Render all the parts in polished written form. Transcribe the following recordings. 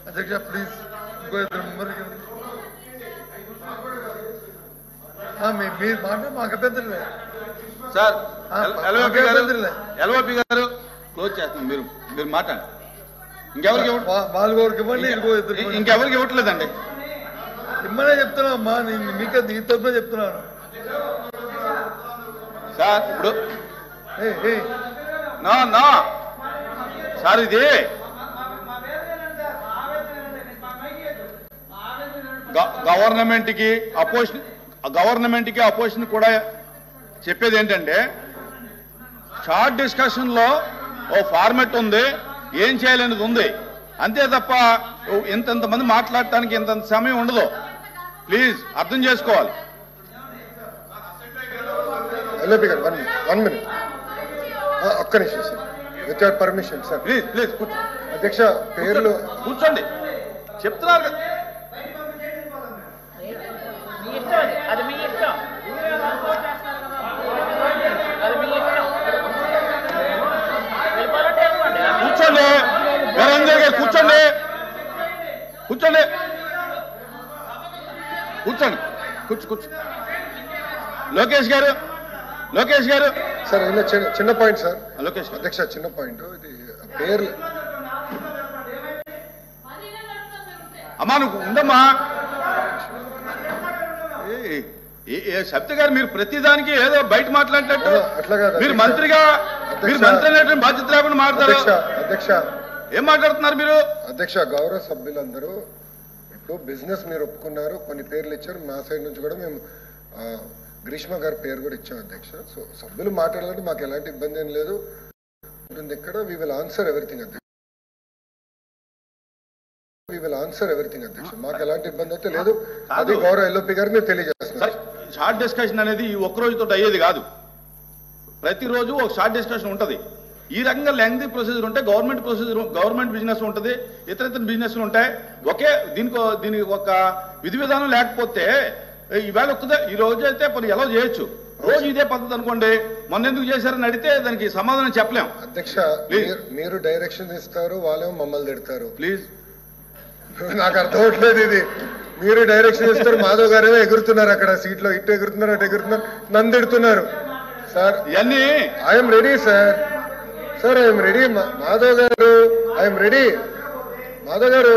అధ్యక్ష ప్లీజ్ ఇంకో ఇద్దరు మెంబర్కి మీరు మాట మాకు అభ్యంతరం లేదు సార్. ఎల్ఓపి గారు క్లోజ్ చేస్తాం. మీరు మాట్లాడండి. ఇంకెవరికి ఇవ్వండి ఇంకెవరికి ఇవ్వట్లేదండి. ఇమ్మనే చెప్తున్నా అమ్మా, మీకే ఈ తరఫున చెప్తున్నాను సార్. ఇప్పుడు నా సార్ ఇది గవర్నమెంట్కి అపోజిషన్ కూడా చెప్పేది ఏంటంటే షార్ట్ డిస్కషన్లో ఓ ఫార్మెట్ ఉంది, ఏం చేయాలనేది ఉంది, అంతే తప్ప ఇంతమంది మాట్లాడటానికి ఇంత సమయం ఉండదు. ప్లీజ్ అర్థం చేసుకోవాలి. ఒక్క నిమిషం sir, with your permission sir. Please అధ్యక్ష పేర్లు కూర్చోండి. చెప్తున్నారు కదా. కూర్చోండి. వీరంజన్ గారు కూర్చోండి. కూర్చోండి. కూర్చోండి. కూర్చో. లోకేష్ గారు సార్ చిన్న పాయింట్ సార్. లోకేష్ అధ్యక్ష చిన్న పాయింట్, ఇది పేర్లు అమ్మా నువ్వు ఉండమ్మా. సత్య గారు మీరు ప్రతిదానికి ఏదో బయట మాట్లాడేటట్టు మీరు మంత్రి అనేటువంటి బాధ్యత లేకుండా మాట్లాడతారు. అధ్యక్ష ఏం మాట్లాడుతున్నారు మీరు? అధ్యక్ష గౌరవ సభ్యులందరూ ఇప్పుడు బిజినెస్ మీరు ఒప్పుకున్నారు, కొన్ని పేర్లు ఇచ్చారు. మా సైడ్ నుంచి కూడా మేము గ్రీష్మ గారి పేరు కూడా ఇచ్చాం అధ్యక్ష. సో సభ్యులు మాట్లాడాలంటే మాకు ఎలాంటి ఇబ్బంది ఏం లేదు. ఇక్కడ వి విల్ ఆన్సర్ ఎవ్రీథింగ్ అధ్యక్ష. మాకు ఎలాంటి ఇబ్బంది అయితే లేదు. అది గౌరవ ఎల్ఓపి గారికి నేను తెలియజేస్తున్నాను. షార్ట్ డిస్కషన్ అనేది ఈ ఒక్క రోజుతో అయ్యేది కాదు. ప్రతిరోజు ఒక షార్ట్ డిస్కషన్ ఉంటుంది. ఈ రకంగా లెంగ్తీ ప్రొసీజర్ ఉంటే గవర్నమెంట్ బిజినెస్ ఉంటుంది, ఇతర బిజినెస్లు ఉంటాయి. దీనికి ఒక విధి విధానం లేకపోతే ఈవేళ ఈ రోజు అయితే పని ఎలా చేయొచ్చు. రోజు ఇదే పద్ధతి అనుకోండి. మొన్న ఎందుకు చేశారని అడిగితే దానికి సమాధానం చెప్పలేం. అధ్యక్ష మీరు డైరెక్షన్ ఇస్తారు, వాళ్ళేమో మమ్మల్ని తిడతారు. ప్లీజ్ నాకు అర్థం అవట్లేదు. ఇది మీరు డైరెక్షన్ ఇస్తారు, మాధవ్ గారేమో ఎగురుతున్నారు అక్కడ సీట్లో, ఇటు ఎగురుతున్నారు అటు ఎగురుతున్నారు, నన్ను తిడుతున్నారు సార్. ఇవన్నీ I'm ready sir. I'm ready Madhav గారు, ఐఎమ్ రెడీ మాధవ్ గారు.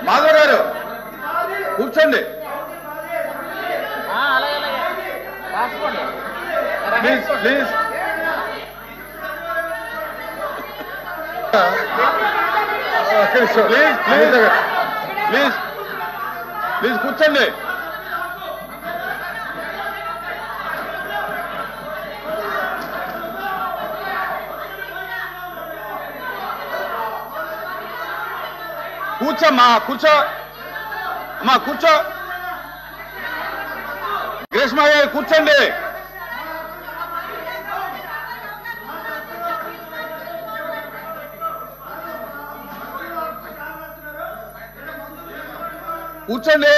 మాధవ్ గారు కూర్చోండి. ప్లీజ్ కూర్చోండి. కూర్చోమ్మా, కూర్చో అమ్మా, కూర్చో. గ్రీష్మ గారు కూర్చోండి. కూర్చోండి.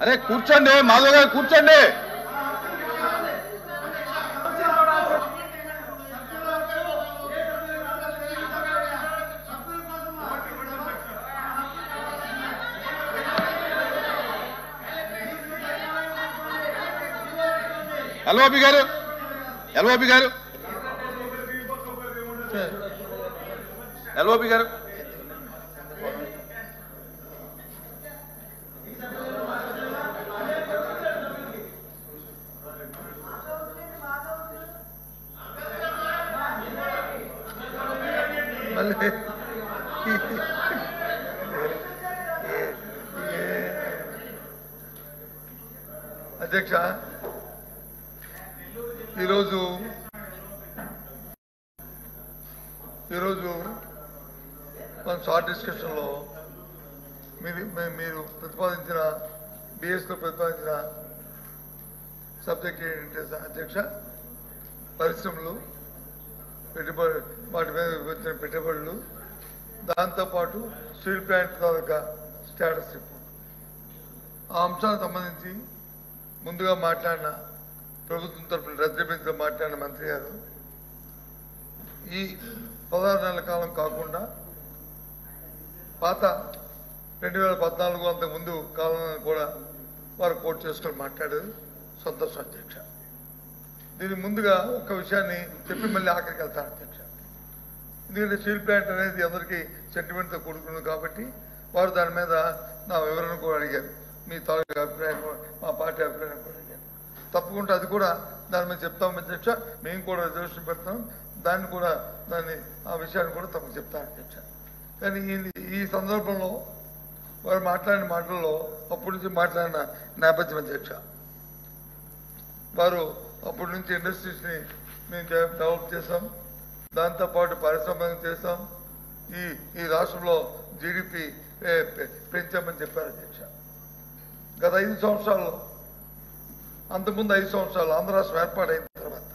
అరే కూర్చోండి మాధవ్ గారు, కూర్చోండి. ఎల్ఓపి గారు అధ్యక్ష ఈరోజు మన షార్ట్ డిస్కషన్లో మీరు ప్రతిపాదించిన బిఎస్లో ప్రతిపాదించిన సబ్జెక్ట్ ఏంటంటే అధ్యక్ష పరిశ్రమలు, వాటి మీద వచ్చిన పెట్టుబడులు, దాంతోపాటు స్టీల్ ప్లాంట్ తాలూకా స్టేటస్ రిపోర్ట్. ఆ అంశానికి సంబంధించి ముందుగా మాట్లాడిన ప్రభుత్వం తరఫున రద్దు మాట్లాడిన మంత్రి గారు ఈ 16 నెలల కాలం కాకుండా పాత 2014 అంతకు ముందు కాలం కూడా వారు కోట్ చేసుకొని మాట్లాడారు. సంతోషం అధ్యక్ష. దీని ముందుగా ఒక విషయాన్ని చెప్పి మళ్ళీ ఆఖరికి వెళ్తాను అధ్యక్ష. ఎందుకంటే స్టీల్ ప్లాంట్ అనేది అందరికీ సెంటిమెంట్తో కూడుకున్నది కాబట్టి వారు దాని మీద నా వివరణ కూడా అడిగారు. మీ తాలూకా అభిప్రాయం మా పార్టీ అభిప్రాయం కూడా అడిగారు. తప్పకుండా అది కూడా దాని మీద చెప్తాం అధ్యక్ష. మేము కూడా రిజర్వేషన్ పెడతాం. దాన్ని కూడా ఆ విషయాన్ని కూడా తమకు చెప్తాను అధ్యక్ష. కానీ ఈ సందర్భంలో వారు మాట్లాడిన మాటల్లో అప్పటి నుంచి మాట్లాడిన నేపథ్యం అధ్యక్ష. వారు అప్పటి నుంచి ఇండస్ట్రీస్ని మేము డెవలప్ చేస్తాం, దాంతోపాటు పారిశ్రామికం చేస్తాం, ఈ రాష్ట్రంలో జీడిపి పెంచామని చెప్పారు అధ్యక్ష. గత 5 సంవత్సరాల్లో అంతకుముందు 5 సంవత్సరాలు ఆంధ్ర రాష్ట్రం ఏర్పాటైన తర్వాత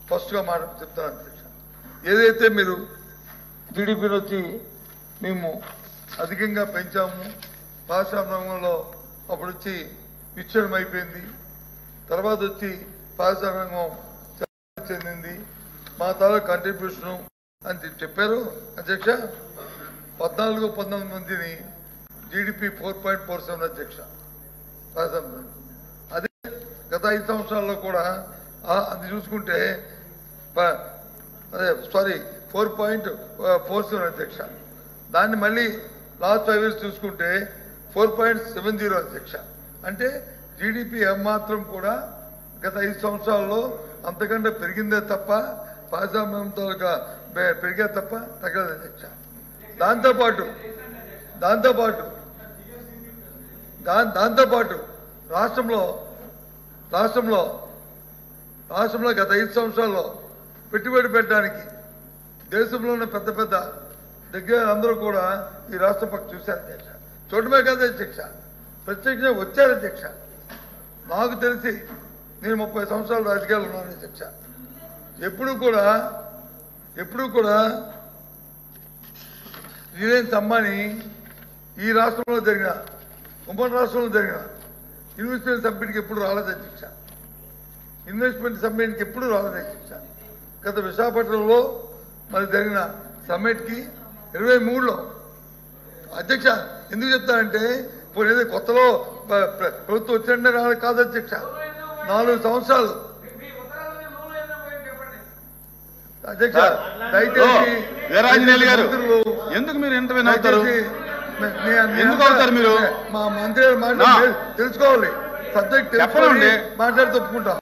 ఫస్ట్గా మాట చెప్తాను అధ్యక్ష. ఏదైతే మీరు జీడిపిని వచ్చి మేము అధికంగా పెంచాము, పారిశ్రామికంలో అప్పుడు వచ్చి విచ్ఛిన్నం అయిపోయింది, తర్వాత వచ్చి పారిశ్రామికం చెందింది, మా తాలూకు కంట్రిబ్యూషను అని చెప్పారు అధ్యక్ష. 14-19 మందిని జీడిపి 4.47 అధ్యక్ష. అదే గత 5 సంవత్సరాల్లో కూడా అది చూసుకుంటే అదే 4.47 అధ్యక్ష. దాన్ని మళ్ళీ లాస్ట్ 5 years చూసుకుంటే 4.70 అధ్యక్ష. అంటే జీడిపి ఏమాత్రం కూడా గత 5 సంవత్సరాల్లో అంతకంటే పెరిగిందే తప్ప పారిశ్రామికంతో పెరిగే తప్ప తగ్గలేదు అధ్యక్ష. దాంతోపాటు రాష్ట్రంలో గత 5 సంవత్సరాల్లో పెట్టుబడి పెట్టడానికి దేశంలో ఉన్న పెద్ద పెద్ద దగ్గర అందరూ కూడా ఈ రాష్ట్ర పక్క చూశారు అధ్యక్ష. చూడమే కదా అధ్యక్ష, ప్రత్యక్షంగా వచ్చారు అధ్యక్ష. నాకు తెలిసి నేను 30 సంవత్సరాలు రాజకీయాలు ఉన్నాను అధ్యక్ష. ఎప్పుడు కూడా రిలయన్స్ అంబానీ ఈ రాష్ట్రంలో జరిగిన ఉమ్మడి రాష్ట్రంలో జరిగిన ఇన్వెస్ట్మెంట్ సమ్మిట్కి ఎప్పుడు రాలేదు అధ్యక్ష. గత విశాఖపట్నంలో మరి జరిగిన సమ్మిట్కి 23లో అధ్యక్ష. ఎందుకు చెప్తానంటే ఇప్పుడు ఏదో కొత్తలో ప్రభుత్వం వచ్చిండే కాదు అధ్యక్ష. 4 సంవత్సరాలు అధ్యక్ష. దయచేసి ఎందుకు మీరు ఇంటర్వ్యూ అవుతారు? మా మంత్రి గారు మాట్లాడి తెలుసుకోవాలి. సబ్జెక్ట్ తెలుసుకోవాలి, మాట్లాడి తప్పుకుంటాం.